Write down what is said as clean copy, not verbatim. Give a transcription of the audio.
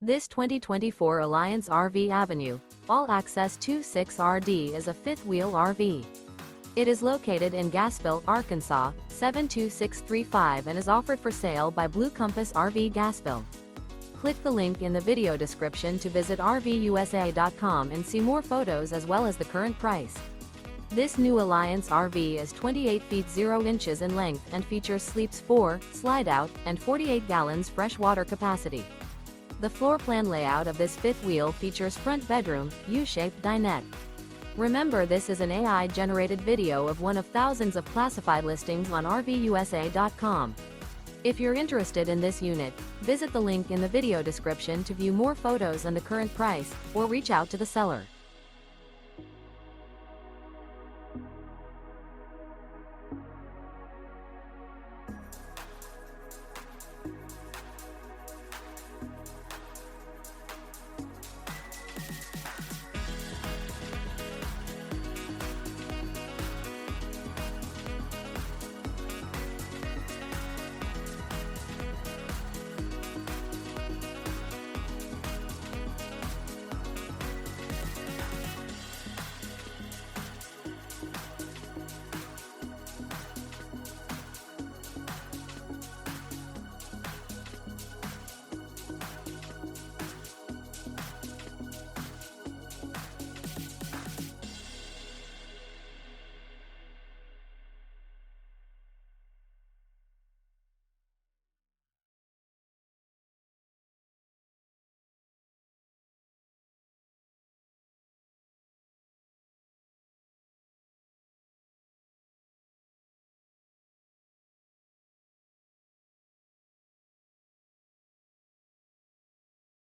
This 2024 Alliance RV Avenue, all-access 26RD is a fifth-wheel RV. It is located in Gassville, Arkansas, 72635 and is offered for sale by Blue Compass RV Gassville. Click the link in the video description to visit RVUSA.com and see more photos as well as the current price. This new Alliance RV is 28 feet 0 inches in length and features sleeps 4, slide-out, and 48 gallons fresh water capacity. The floor plan layout of this fifth wheel features front bedroom, U-shaped dinette. Remember, this is an AI-generated video of one of thousands of classified listings on RVUSA.com. If you're interested in this unit, visit the link in the video description to view more photos and the current price, or reach out to the seller.